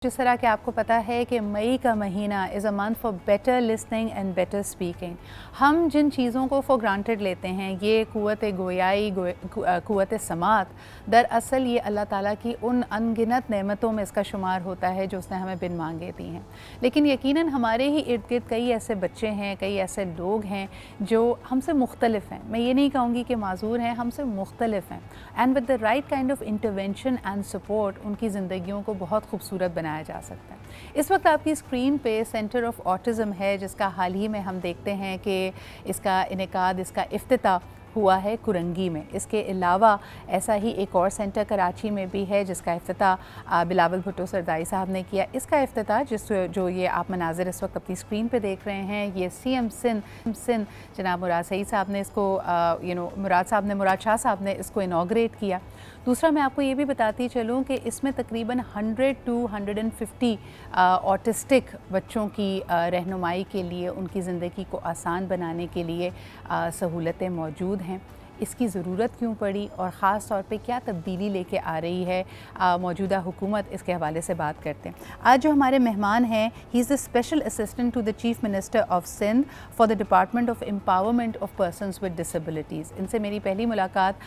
जिस तरह कि आपको पता है कि मई का महीना is a month for better listening and better speaking. हम जिन चीज़ों को फॉर ग्रांटेड लेते हैं, ये क़ुव्वत गोयाई, क़ुव्वत समात, दरअसल ये अल्लाह ताला की उन अनगिनत नेमतों में इसका शुमार होता है जो उसने हमें बिन मांगे दी हैं। लेकिन यकीनन हमारे ही इर्द गिर्द कई ऐसे बच्चे हैं, कई ऐसे लोग हैं जो हमसे मुख्तलिफ हैं। मैं ये नहीं कहूँगी कि माज़ूर हैं, हमसे मुख्तलिफ हैं। And with the right kind of intervention and support उनकी ज़िंदगियों को बहुत खूबसूरत बनाया जा सकता है। इस वक्त आपकी स्क्रीन पे सेंटर ऑफ ऑटिज़म है, जिसका हाल ही में हम देखते हैं कि इसका इनेकाद, इसका इफ्तिताह हुआ है कुरंगी में। इसके अलावा ऐसा ही एक और सेंटर कराची में भी है जिसका इफ्तिताह बिलावल भुट्टो सरदाई साहब ने किया। इसका इफ्तिताह जो ये आप मनाज़िर इस वक्त अपनी स्क्रीन पे देख रहे हैं, ये सीएम सिंध जनाब मुराद सईद साहब ने इसको मुराद शाह साहब ने इसको इनॉग्रेट किया। दूसरा मैं आपको ये भी बताती चलूँ कि इसमें तकरीबन 100 to 150 ऑटिस्टिक बच्चों की रहनुमाई के लिए, उनकी ज़िंदगी को आसान बनाने के लिए सहूलतें मौजूद हैं। इसकी ज़रूरत क्यों पड़ी और ख़ास तौर पे क्या तब्दीली लेके आ रही है मौजूदा हुकूमत, इसके हवाले से बात करते हैं। आज जो हमारे मेहमान हैं, he is the special assistant to the chief minister of Sindh for the department of empowerment of persons with disabilities. इनसे मेरी पहली मुलाकात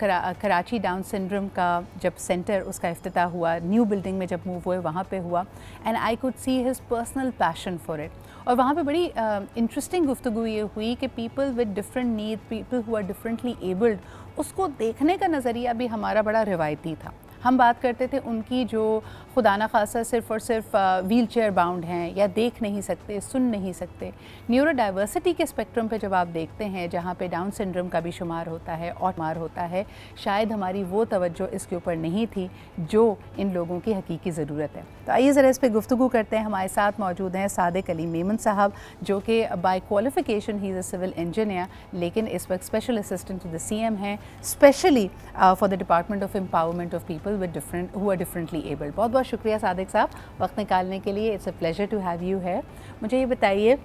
कराची डाउन सिंड्रोम का जब सेंटर उसका इफ्तिताह हुआ, न्यू बिल्डिंग में जब मूव हुए वहाँ पर हुआ, and I could see his personal passion for it. और वहाँ पे बड़ी इंटरेस्टिंग गुफ्तगू ये हुई कि people with different need, people who are differently abled, उसको देखने का नज़रिया भी हमारा बड़ा रिवायती था। हम बात करते थे उनकी जो खुदा न खासा सिर्फ़ और सिर्फ व्हील चेयर बाउंड हैं या देख नहीं सकते, सुन नहीं सकते। न्यूरो डाइवर्सिटी के स्पेक्ट्रम पे जब आप देखते हैं जहाँ पे डाउन सिंड्रोम का भी शुमार होता है और शुमार होता है, शायद हमारी वो तवज्जो इसके ऊपर नहीं थी जो इन लोगों की हकीकी ज़रूरत है। तो आइए ज़रा इस पर गुफ्तगू करते हैं। हमारे साथ मौजूद हैं सादिक अली मेमन साहब, जो कि by qualification he is a civil engineer, लेकिन इस वक्त special assistant to the CM हैं, specially for the department of empowerment of people with different who are differently abled. बहुत बहुत शुक्रिया सादिक साहब वक्त निकालने के लिए। It's a pleasure to have you है। मुझे ये बताइए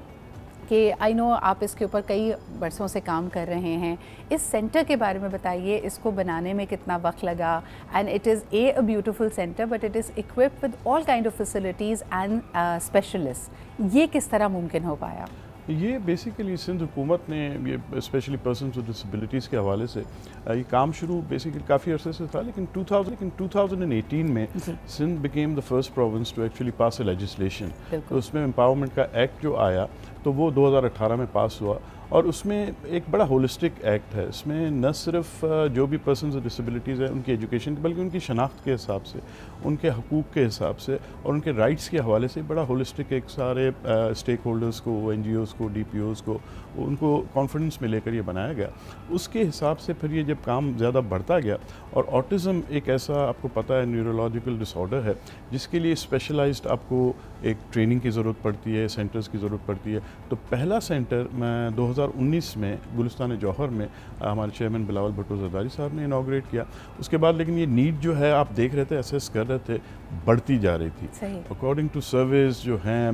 कि आई नो आप इसके ऊपर कई बरसों से काम कर रहे हैं, इस सेंटर के बारे में बताइए, इसको बनाने में कितना वक्त लगा। And it is a beautiful centre but it is equipped with all kind of facilities and specialist. ये किस तरह मुमकिन हो पाया? ये बेसिकली सिंध हुकूमत ने ये स्पेशली पर्सनस विद डिसेबिलिटीज़ के हवाले से ये काम शुरू बेसिकली काफ़ी अरसे से था, लेकिन 2018 में Sindh became the first province to actually pass a legislation. तो उसमें एम्पावरमेंट का एक्ट जो आया तो वो 2018 में पास हुआ, और उसमें एक बड़ा होलिस्टिक एक्ट है। इसमें न सिर्फ जो भी पर्सन विद डिसेबिलिटीज़ हैं उनकी एजुकेशन, बल्कि उनकी शनाख्त के हिसाब से, उनके हकूक़ के हिसाब से और उनके राइट्स के हवाले से बड़ा होलिस्टिक एक सारे स्टेक होल्डर्स को, NGOs को, DPOs को, उनको कॉन्फिडेंस में लेकर ये बनाया गया। उसके हिसाब से फिर ये जब काम ज़्यादा बढ़ता गया, और ऑटिज़म एक ऐसा, आपको पता है, न्यूरोलॉजिकल डिसऑर्डर है जिसके लिए स्पेशलाइज्ड आपको एक ट्रेनिंग की ज़रूरत पड़ती है, सेंटर्स की ज़रूरत पड़ती है। तो पहला सेंटर मैं 2019 में गुलिस्तान जौहर में हमारे चेयरमैन बिलावल भुट्टो सरदाई साहब ने इनॉग्रेट किया। उसके बाद लेकिन ये नीड जो है, आप देख रहे थे, असेस कर रहे थे, बढ़ती जा रही थी। अकॉर्डिंग टू सर्वेज जो हैं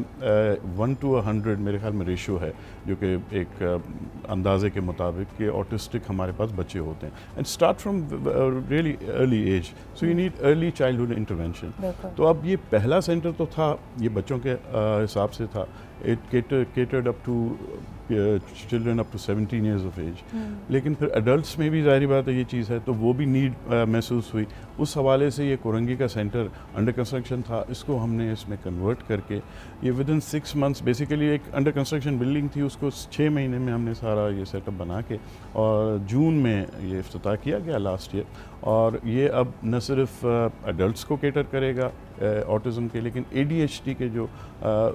1 to 100 मेरे ख्याल में रेशो है, जो कि एक अंदाजे के मुताबिक कि ऑटिस्टिक हमारे पास बच्चे होते हैं, and start from really early age, so you need early childhood intervention. तो अब ये पहला सेंटर तो था, ये बच्चों के हिसाब से था। It catered up to children up to 17 years of age। लेकिन फिर एडल्ट्स में भी ज़ाहिर बात है ये चीज़ है, तो वो भी नीड महसूस हुई। उस हवाले से ये कुरंगी का सेंटर अंडर कंस्ट्रक्शन था, इसको हमने इसमें कन्वर्ट करके ये विदिन 6 months, बेसिकली एक अंडर कंस्ट्रक्शन बिल्डिंग थी, उसको 6 महीने में हमने सारा ये सेटअप बना के, और जून में ये इफ्तिताह किया गया लास्ट ईयर। और ये अब न सिर्फ एडल्ट्स को केटर करेगा ऑटिज़म के, लेकिन ADHD के जो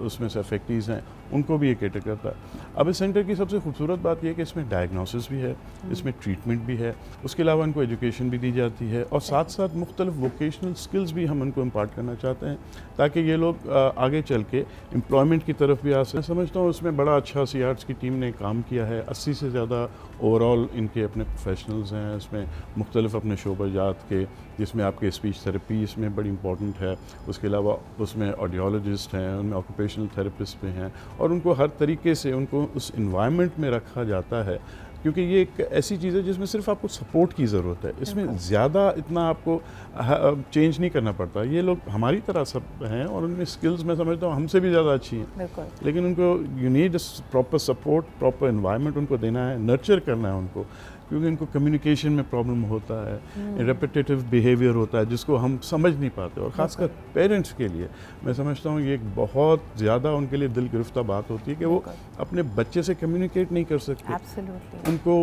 उसमें से अफेक्टीज़ हैं उनको भी ये केटर करता है। अब इस सेंटर की सबसे खूबसूरत बात यह है कि इसमें डायग्नोसिस भी है, इसमें ट्रीटमेंट भी है, उसके अलावा इनको एजुकेशन भी दी जाती है, और साथ साथ मुख्तलिफ वोकेशनल स्किल्स भी हम उनको इम्पार्ट करना चाहते हैं, ताकि ये लोग आगे चल के एम्प्लॉयमेंट की तरफ भी आ सकें। समझता हूँ उसमें बड़ा अच्छा CARTS की टीम ने काम किया है। 80 से ज़्यादा ओवरऑल इनके अपने प्रोफेशनल्स हैं, इसमें मुख्तलिफ अपने शोबाजात के, जिसमें आपके स्पीच थेरेपी इसमें बड़ी इंपॉर्टेंट है, उसके अलावा उसमें ऑडियोलॉजिस्ट हैं, उनमें ऑक्यूपेशनल थेरेपिस्ट भी हैं, और उनको हर तरीके से उनको उस इन्वायरमेंट में रखा जाता है क्योंकि ये एक ऐसी चीज़ है जिसमें सिर्फ आपको सपोर्ट की ज़रूरत है, इसमें ज़्यादा इतना आपको चेंज नहीं करना पड़ता। ये लोग हमारी तरह सब हैं और उनमें स्किल्स मैं समझता हूँ हमसे भी ज़्यादा अच्छी हैं, लेकिन उनको you need proper support, proper environment उनको देना है, नर्चर करना है उनको, क्योंकि इनको कम्युनिकेशन में प्रॉब्लम होता है, रेपिटेटिव बिहेवियर होता है जिसको हम समझ नहीं पाते, और ख़ासकर पेरेंट्स के लिए मैं समझता हूँ ये एक बहुत ज़्यादा उनके लिए दिल गिरफ्ता बात होती है कि वो अपने बच्चे से कम्युनिकेट नहीं कर सकते। Absolutely. उनको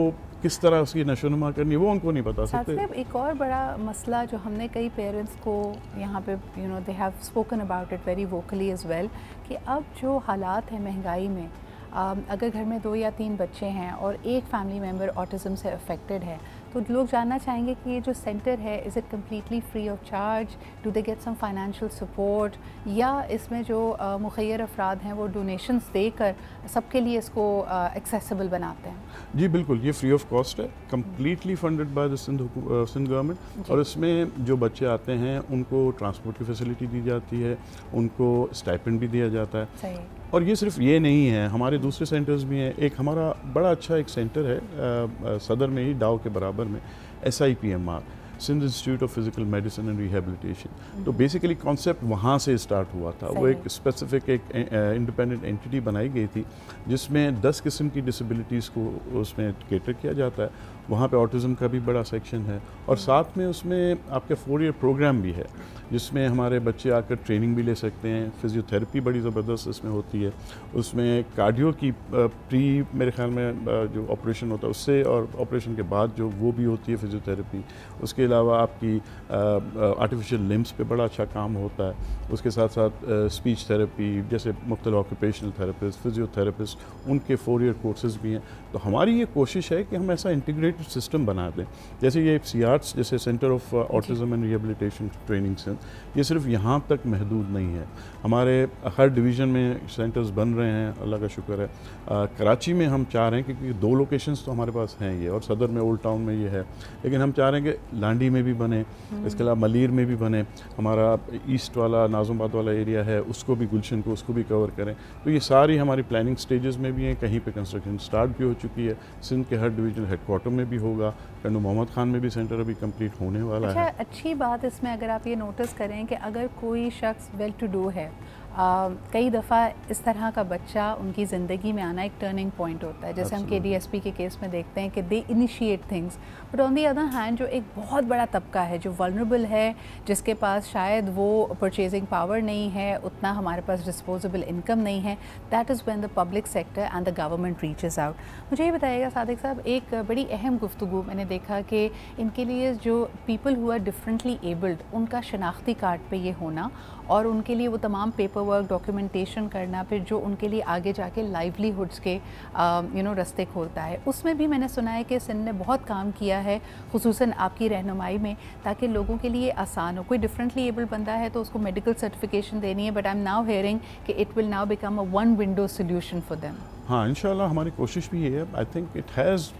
किस तरह उसकी नशोनुमा करनी है वो उनको नहीं बता सकते। एक और बड़ा मसला जो हमने कई पेरेंट्स को यहाँ पे they have spoken about it very vocally as well, कि अब जो हालात हैं महंगाई में, अगर घर में 2 या 3 बच्चे हैं और एक फैमिली मेम्बर ऑटिज़म से अफेक्टेड है, तो लोग जानना चाहेंगे कि ये जो सेंटर है, is it completely free of charge, do they get some financial support, या इसमें जो मुखय्यर अफराद हैं वो डोनेशंस देकर सबके लिए इसको एक्सेसिबल बनाते हैं? जी बिल्कुल, ये फ्री ऑफ कॉस्ट है, completely funded by the Sindh government, और इसमें जो बच्चे आते हैं उनको ट्रांसपोर्ट की फैसिलिटी दी जाती है, उनको स्टाइपेंड भी दिया जाता है। सही। और ये सिर्फ ये नहीं है, हमारे दूसरे सेंटर्स भी हैं। एक हमारा बड़ा अच्छा एक सेंटर है सदर में ही, डाव के बराबर में, SIPMR, Sindh institute of physical medicine and rehabilitation. तो बेसिकली कॉन्सेप्ट वहाँ से स्टार्ट हुआ था। वो एक स्पेसिफिक एक इंडिपेंडेंट एंटिटी बनाई गई थी जिसमें 10 किस्म की डिसेबिलिटीज़ को उसमें केटर किया जाता है। वहाँ पे ऑटिज़म का भी बड़ा सेक्शन है, और साथ में उसमें आपके 4 ईयर प्रोग्राम भी है जिसमें हमारे बच्चे आकर ट्रेनिंग भी ले सकते हैं। फिजियोथेरेपी बड़ी ज़बरदस्त इसमें होती है, उसमें कार्डियो की प्री मेरे ख्याल में जो ऑपरेशन होता है उससे, और ऑपरेशन के बाद जो वो भी होती है फिजियोथेरेपी। उसके अलावा आपकी आर्टिफिशियल लिम्स पे बड़ा अच्छा काम होता है। उसके साथ साथ स्पीच थेरेपी, जैसे मुख्तलिफ ऑक्यूपेशनल थेरेपिस्ट, फिजियोथेरेपिस्ट, उनके 4 ईयर कोर्सेज़ भी हैं। तो हमारी ये कोशिश है कि हम ऐसा इंटीग्रेटेड सिस्टम बना दें। जैसे ये CARTS, जैसे centre of autism and rehabilitation training centre, ये सिर्फ यहाँ तक महदूद नहीं है, हमारे हर डिवीज़न में सेंटर्स बन रहे हैं, अल्लाह का शुक्र है। कराची में हम चाह रहे हैं, क्योंकि 2 लोकेशंस तो हमारे पास हैं ये, और सदर में, ओल्ड टाउन में ये है, लेकिन हम चाह रहे हैं कि लांडी में भी बने, इसके अलावा मलीर में भी बने, हमारा ईस्ट वाला नाज़ुमाबाद वाला एरिया है उसको भी, गुलशन को, उसको भी कवर करें। तो ये सारी हमारी प्लानिंग स्टेजेस में भी हैं, कहीं पे कंस्ट्रक्शन स्टार्ट भी हो चुकी है। सिंध के हर डिवीजन हेडक्वार्टर में भी होगा, कंडू मोहम्मद खान में भी सेंटर अभी कंप्लीट होने वाला है। अच्छी बात इसमें अगर आप ये नोटिस करें कि अगर कोई शख्स वेल टू डू है, कई दफ़ा इस तरह का बच्चा उनकी ज़िंदगी में आना एक टर्निंग पॉइंट होता है, जैसे हम KDSP के केस में देखते हैं कि they initiate things, but on the other hand जो एक बहुत बड़ा तबका है जो वल्नरेबल है, जिसके पास शायद वो परचेजिंग पावर नहीं है, उतना हमारे पास डिस्पोजेबल इनकम नहीं है, that is when the public sector and the government reaches out. मुझे ये बताइएगा सादिक साहब, एक बड़ी अहम गुफ्तगू मैंने देखा कि इनके लिए जो people who are differently abled, उनका शनाख्ती कार्ड पे ये होना, और उनके लिए वो तमाम पेपर वर्क, डॉक्यूमेंटेशन करना, फिर जो उनके लिए आगे जाके लाइवलीहुड्स के रास्ते खोलता है, उसमें भी मैंने सुना है कि सिंध ने बहुत काम किया है, खुसूसन आपकी रहनुमाई में, ताकि लोगों के लिए आसान हो। कोई डिफरेंटली एबल्ड बंदा है तो उसको मेडिकल सर्टिफिकेशन देनी है, but I am now hearing कि it will now become a one window solution for them. हाँ, इंशाल्लाह हमारी कोशिश भी है। I think it has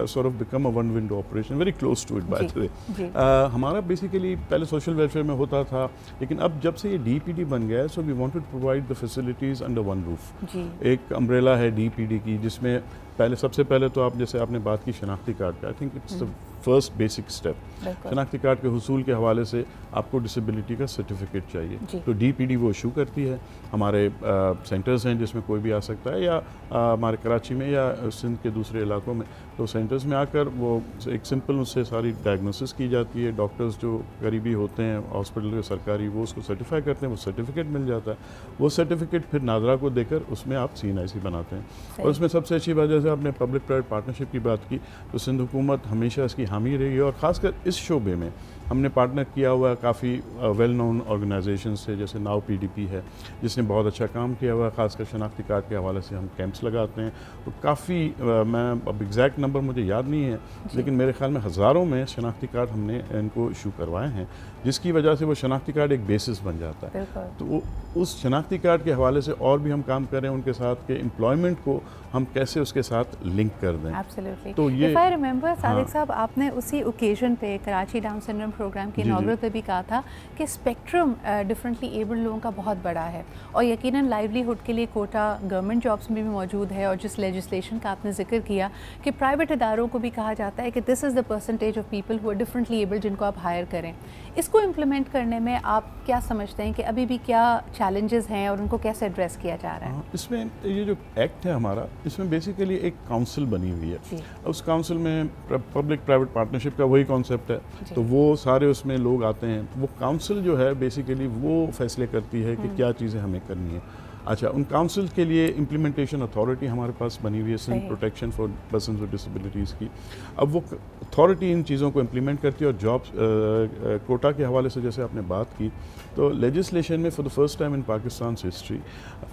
sort of become a one window operation, very close to it by the way। हमारा basically पहले social welfare में होता था, लेकिन अब जब से ये DPD बन गया है, so we wanted to provide the facilities under one roof. एक अम्ब्रेला है DPD की, जिसमें पहले सबसे पहले तो आप, जैसे आपने बात की शनाख्ती कार्ड का, I think it's the first basic step. शनाख्ती कार्ड के हुसूल के हवाले से आपको डिसेबिलिटी का सर्टिफिकेट चाहिए, तो DPD वो इशू करती है। हमारे सेंटर्स हैं जिसमें कोई भी आ सकता है, या हमारे कराची में या सिंध के दूसरे इलाकों में, तो सेंटर्स में आकर वो एक सिंपल उससे सारी डायग्नोसिस की जाती है। डॉक्टर्स जो करीबी होते हैं हॉस्पिटल के सरकारी, वो उसको सर्टिफाई करते हैं, वो सर्टिफिकेट मिल जाता है। वो सर्टिफिकेट फिर नादरा को देकर उसमें आप CNIC बनाते हैं। और उसमें सबसे अच्छी बात, जैसे आपने पब्लिक प्राइवेट पार्टनरशिप की बात की, तो सिंध हुकूमत हमेशा इसकी हामी रही है, और ख़ासकर इस शोबे में हमने पार्टनर किया हुआ है काफ़ी वेल नोन ऑर्गेनाइजेशन से, जैसे नाउ PDP है जिसने बहुत अच्छा काम किया हुआ है, ख़ासकर शनाख्ती कार्ड के हवाले से हम कैंप्स लगाते हैं। तो काफ़ी मैं अब एग्जैक्ट नंबर मुझे याद नहीं है, लेकिन मेरे ख्याल में हज़ारों में शनाख्ती कार्ड हमने इनको इशू करवाए हैं, जिसकी वजह से वो शनाख्ती कार्ड एक बेसिस बन जाता है। तो उस शनाख्ती कार्ड के हवाले से और भी हम काम कर रहे हैं उनके साथ, के एम्प्लॉयमेंट को हम कैसे उसके साथ लिंक कर दें। Absolutely. तो ये If I remember, सादिक साहब, आपने उसी ओकेजन पे कराची डाउन सिंड्रोम प्रोग्राम के इनॉग्रल पे भी कहा था कि स्पेक्ट्रम डिफरेंटली एबल्ड लोगों का बहुत बड़ा है और यकीनन लाइवलीहुड के लिए कोटा गवर्नमेंट जॉब्स में भी मौजूद है। और जिस लेजिस्लेशन का आपने जिक्र किया कि प्राइवेट इदारों को भी कहा जाता है कि this is the percentage of people who are differently abled जिनको आप हायर करें, इसको इम्प्लीमेंट करने में आप क्या समझते हैं कि अभी भी क्या चैलेंजेस हैं और उनको कैसे एड्रेस किया जा रहा है? इसमें ये जो एक्ट है हमारा, इसमें बेसिकली एक काउंसिल बनी हुई है। उस काउंसिल में पब्लिक प्राइवेट पार्टनरशिप का वही कॉन्सेप्ट है, तो वो सारे उसमें लोग आते हैं। वो काउंसिल जो है बेसिकली वो फैसले करती है कि क्या चीज़ें हमें करनी है। अच्छा, उन काउंसिल के लिए इम्प्लीमेंटेशन अथॉरिटी हमारे पास बनी हुई है, Sindh protection for persons with disabilities की। अब वो अथॉरिटी इन चीज़ों को इम्प्लीमेंट करती है। और जॉब्स कोटा के हवाले से जैसे आपने बात की, तो लेजिस्लेशन में for the first time in Pakistan history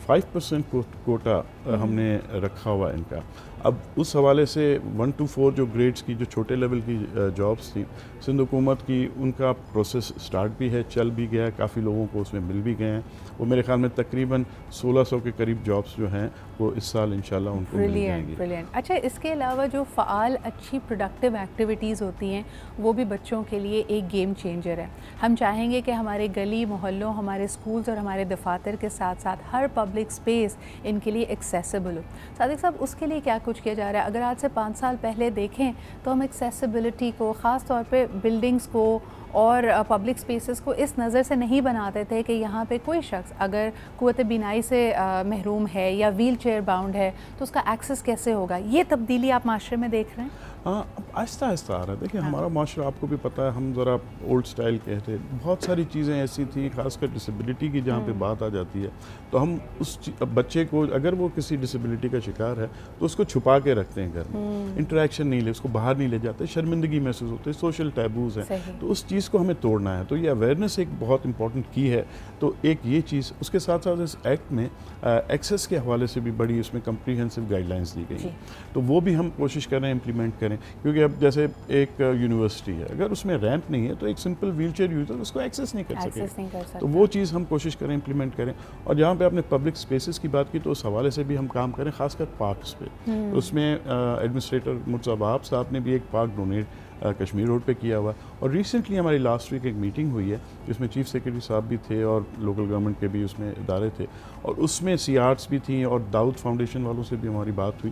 5% quota हमने रखा हुआ है इनका। अब उस हवाले से 1 to 4 जो ग्रेड्स की, जो छोटे लेवल की जॉब्स थी, सिंध हुकूमत की, उनका प्रोसेस स्टार्ट भी है, चल भी गया है, काफ़ी लोगों को उसमें मिल भी गए हैं। वो मेरे ख्याल में तकरीबन 1600 के करीब जॉब्स जो हैं वो इस साल इंशाल्लाह उनको मिल जाएंगी। ब्रिलियंट। अच्छा, इसके अलावा जो फ़ाल अच्छी प्रोडक्टिव एक्टिविटीज़ होती हैं वो भी बच्चों के लिए एक गेम चेंजर है। हम चाहेंगे कि हमारे गली मोहल्लों, हमारे स्कूल्स और हमारे दफातर के साथ साथ हर पब्लिक स्पेस इनके लिए एक्सेसिबल हो। सादिक साहब, उसके लिए क्या कुछ किया जा रहा है? अगर आज से 5 साल पहले देखें तो हम एक्सेसिबिलिटी को, ख़ास तौर पे बिल्डिंग्स को और पब्लिक स्पेसेस को इस नज़र से नहीं बनाते थे कि यहाँ पे कोई शख्स अगर क़ुव्वत बीनाई से महरूम है या व्हील चेयर बाउंड है तो उसका एक्सेस कैसे होगा। ये तब्दीली आप माशरे में देख रहे हैं? हाँ, अब आहिस्ता आहिस्ता आ रहा है। देखिए, हमारा माशरा आपको भी पता है, हम ज़रा ओल्ड स्टाइल के थे। बहुत सारी चीज़ें ऐसी थी, खासकर डिसेबिलिटी की जहाँ पे बात आ जाती है, तो हम उस बच्चे को, अगर वो किसी डिसेबिलिटी का शिकार है तो उसको छुपा के रखते हैं घर में, इंटरेक्शन नहीं ले, उसको बाहर नहीं ले जाते, शर्मिंदगी महसूस होती है, सोशल टैबूज़ हैं। तो उस चीज़ को हमें तोड़ना है। तो ये अवेयरनेस एक बहुत इंपॉर्टेंट की है। तो एक ये चीज़, उसके साथ साथ इस एक्ट में एक्सेस के हवाले से भी बड़ी उसमें कम्प्रीहेंसिव गाइडलाइंस दी गई हैं, तो वो भी हम कोशिश कर रहे हैं इम्प्लीमेंट करें। क्योंकि अब जैसे एक यूनिवर्सिटी है, अगर उसमें रैंप नहीं है तो एक सिंपल व्हीलचेयर यूज़र उसको एक्सेस नहीं कर सके। तो वो चीज़ हम कोशिश करें इम्प्लीमेंट करें। और जहाँ पे आपने पब्लिक स्पेसेस की बात की, तो उस हवाले से भी हम काम करें, खासकर पार्क्स पे। तो उसमें एडमिनिस्ट्रेटर मुर्तज़ा साहब ने भी एक पार्क डोनेट कश्मीर रोड पे किया हुआ। और रिसेंटली हमारी लास्ट वीक एक मीटिंग हुई है जिसमें चीफ सेक्रेटरी साहब भी थे और लोकल गवर्नमेंट के भी उसमें इदारे थे, और उसमें CRs भी थी और दाऊद फाउंडेशन वालों से भी हमारी बात हुई।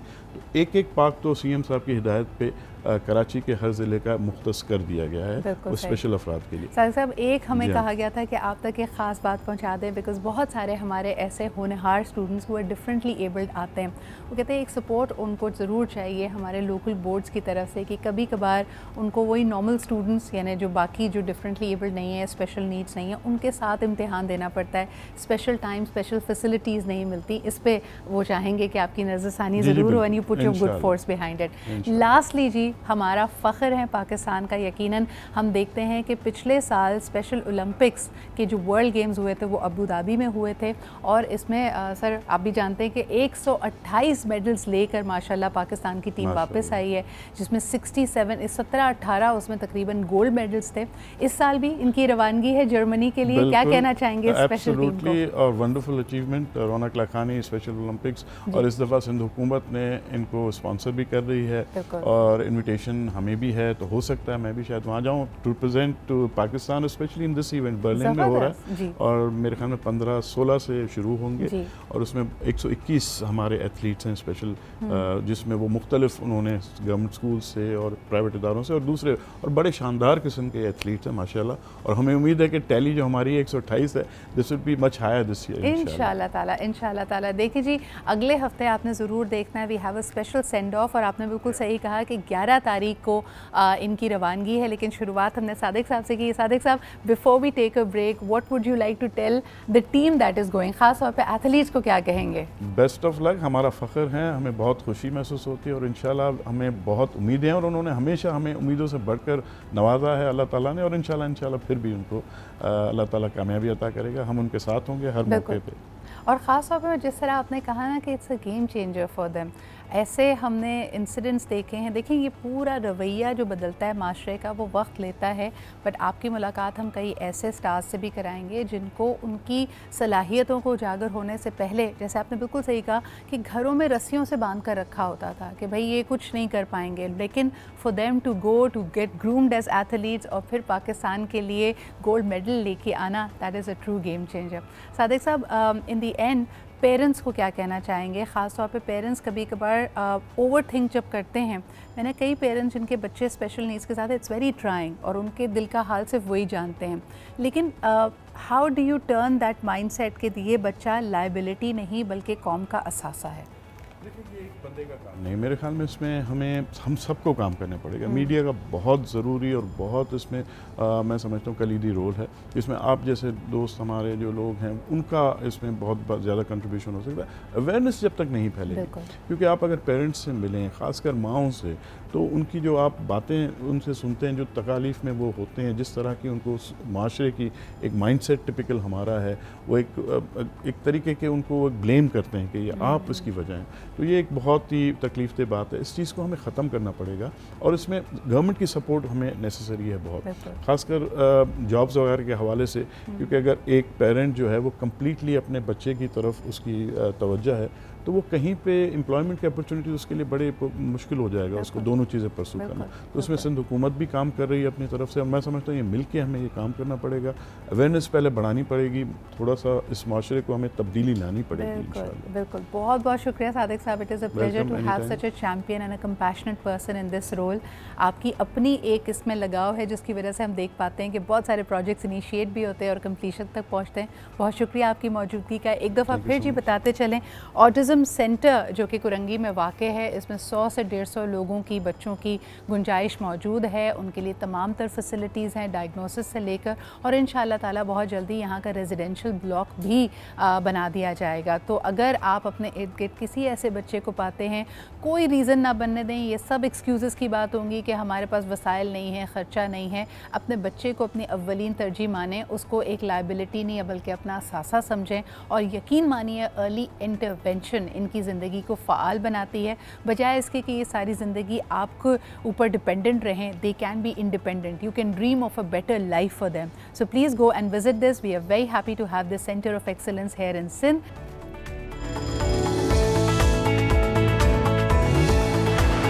तो एक पार्क तो CM साहब की हिदायत पे कराची के हर ज़िले का मुख्तस कर दिया गया है वो स्पेशल अफराद के लिए। सादिक साहब, एक हमें कहा गया था कि आप तक एक ख़ास बात पहुंचा दें, बिकॉज़ बहुत सारे हमारे ऐसे होनहार स्टूडेंट्स हुए डिफरेंटली एबल्ड आते हैं। वो कहते हैं एक सपोर्ट उनको ज़रूर चाहिए हमारे लोकल बोर्ड्स की तरफ से, कि कभी कभार उनको वही नॉर्मल स्टूडेंट्स, यानी जो बाकी जो डिफरेंटली एबल्ड नहीं है, स्पेशल नीड्स नहीं है, उनके साथ इम्तिहान देना पड़ता है, स्पेशल टाइम, स्पेशल फैसिलिटीज़ नहीं मिलती। इस पर वो चाहेंगे कि आपकी नज़रसानी ज़रूर हो, and you put your good force behind it. Lastly जी, हमारा फ़ख्र है पाकिस्तान का, यकीनन हम देखते हैं कि पिछले साल स्पेशल ओलंपिक्स के जो वर्ल्ड गेम्स हुए थे वो अबू धाबी में हुए थे, और इसमें सर आप भी जानते हैं कि 128 मेडल्स लेकर माशाल्लाह पाकिस्तान की टीम वापस आई है, जिसमें 17-18 उसमें तकरीबन गोल्ड मेडल्स थे। इस साल भी इनकी रवानगी है जर्मनी के लिए, क्या कहना चाहेंगे स्पेशल टीम को? और वंडरफुल अचीवमेंट, रौनक लाखानी स्पेशल ओलंपिक्स, और इस दफ़ा सिंध हुकूमत ने इनको स्पॉन्सर भी कर रही है, और इन्विटेशन हमें भी है, तो हो सकता है मैं भी शायद वहाँ जाऊँ to represent to Pakistan, specially in this event. Berlin में हो रहा है और मेरे ख्याल में 15-16 से शुरू होंगे, और उसमें 121 हमारे एथलीट्स हैं स्पेशल, जिसमें वो मुख्तलिफ उन्होंने गवर्नमेंट स्कूल से और प्राइवेट इदारों से और दूसरे और बड़े शानदार किस्म के एथलीट्स हैं माशाल्लाह। और हमें उम्मीद है कि टैली जो हमारी 128 है, this will be much hire this year इंशाल्लाह ताला। देखिए जी, अगले हफ्ते आपने ज़रूर देखना है, we have a special send off, और आपने बिल्कुल सही कहा कि 11 तारीख को इनकी रवानगी है, लेकिन शुरुआत हमने सादिक साहब से की। Sadiq sahab, before we take a break, what would you like to tell the team that is going, खास तौर पे एथलीट्स को क्या कहेंगे? बेस्ट ऑफ लक, हमारा फ़ख्र है, हमें बहुत खुशी महसूस होती है, और इंशाल्लाह हमें बहुत उम्मीदें हैं, और उन्होंने हमेशा हमें उम्मीदों से बढ़कर नवाजा है अल्लाह ताला ने, और इंशाल्लाह फिर भी उनको अल्लाह ताला कामयाबी अता करेगा। हम उनके साथ होंगे हर मौके पे। और ख़ास तौर पर जिस तरह आपने कहा ना कि it's a game changer for them, ऐसे हमने इंसिडेंट्स देखे हैं। देखिए ये पूरा रवैया जो बदलता है माशरे का वो वक्त लेता है, बट आपकी मुलाकात हम कई ऐसे स्टार्स से भी कराएंगे जिनको उनकी सलाहियतों को उजागर होने से पहले, जैसे आपने बिल्कुल सही कहा कि घरों में रस्सियों से बांध कर रखा होता था कि भाई ये कुछ नहीं कर पाएंगे, लेकिन for them to go to get groomed as athletes और फिर पाकिस्तान के लिए गोल्ड मेडल लेके आना, that is a true game changer. Sadiq sahab, in the and parents को क्या कहना चाहेंगे? ख़ास तौर पे पेरेंट्स कभी कभार ओवर थिंक जब करते हैं, मैंने कई पेरेंट्स जिनके बच्चे स्पेशल नीड्स के साथ इट्स वेरी ट्राइंग और उनके दिल का हाल सिर्फ वही जानते हैं, लेकिन how do U turn that mindset कि ये बच्चा लाइबिलिटी नहीं बल्कि कौम का असासा है? देखिए ये एक बंदे का काम नहीं, मेरे ख्याल में इसमें हम सबको काम करना पड़ेगा। मीडिया का बहुत ज़रूरी और बहुत इसमें मैं समझता हूँ कलीदी रोल है। इसमें आप जैसे दोस्त हमारे जो लोग हैं उनका इसमें बहुत ज़्यादा कंट्रीब्यूशन हो सकता है। अवेयरनेस जब तक नहीं फैलेगी, क्योंकि आप अगर पेरेंट्स से मिलें, ख़ासकर माओं से, तो उनकी जो आप बातें उनसे सुनते हैं, जो तकालीफ में वो होते हैं, जिस तरह की उनको माशरे की एक माइंडसेट टिपिकल हमारा है, वो एक तरीके के उनको ब्लेम करते हैं कि ये आप इसकी वजह हैं। तो ये एक बहुत ही तकलीफ दे बात है। इस चीज़ को हमें ख़त्म करना पड़ेगा और इसमें गवर्नमेंट की सपोर्ट हमें नेसेसरी है बहुत, ख़ासकर जॉब्स वगैरह के हवाले से, क्योंकि अगर एक पेरेंट जो है वो कम्प्लीटली अपने बच्चे की तरफ उसकी तवज्जो है, तो वो कहीं पे एम्प्लॉयमेंट की अपॉर्चुनिटी उसके लिए बड़े मुश्किल हो जाएगा उसको दोनों चीज़ें परसू करना। तो उसमें सिंध हुकूमत भी काम कर रही है अपनी तरफ से, और मैं समझता हूँ ये मिल के हमें ये काम करना पड़ेगा। अवेयरनेस पहले बढ़ानी पड़ेगी, थोड़ा सा इस माशरे को हमें तब्दीली लानी पड़ेगी इंशाअल्लाह। बिल्कुल, बहुत बहुत शुक्रिया Sadiq sahab. It is a pleasure to have such a champion and a compassionate person in this role. आपकी अपनी एक इसमें लगाव है जिसकी वजह से हम देख पाते हैं कि बहुत सारे प्रोजेक्ट्स इनिशिएट भी होते हैं और कंप्लीशन तक पहुँचते हैं। बहुत शुक्रिया आपकी मौजूदगी का। एक दफ़ा फिर जी बताते चलें, ऑटिज़म सेंटर जो कि कुरंगी में वाक़ है, इसमें 100 से 150 लोगों की, बच्चों की गुंजाइश मौजूद है। उनके लिए तमाम तर फैसिलिटीज़ हैं, डायग्नोसिस से लेकर, और इंशाअल्लाह ताला बहुत जल्दी यहाँ का रेजिडेंशियल ब्लॉक भी बना दिया जाएगा। तो अगर आप अपने इर्द गिर्द किसी ऐसे बच्चे को पाते हैं, कोई रीज़न ना बनने दें। ये सब एक्सक्यूज़ की बात होंगी कि हमारे पास वसाइल नहीं है, ख़र्चा नहीं है। अपने बच्चे को अपनी अव्वलीन तरजीह मानें, उसको एक लाइबिलिटी नहीं है बल्कि अपना असासा समझें, और यकीन मानिए अर्ली इंटरवेंशन इनकी ज़िंदगी को फ़ाल बनाती है, बजाय इसके कि ये सारी ज़िंदगी आपके ऊपर डिपेंडेंट रहें। They can be independent, you can dream of a better life for them. So please go and visit this. We are very happy to have this centre of excellence here in Sindh.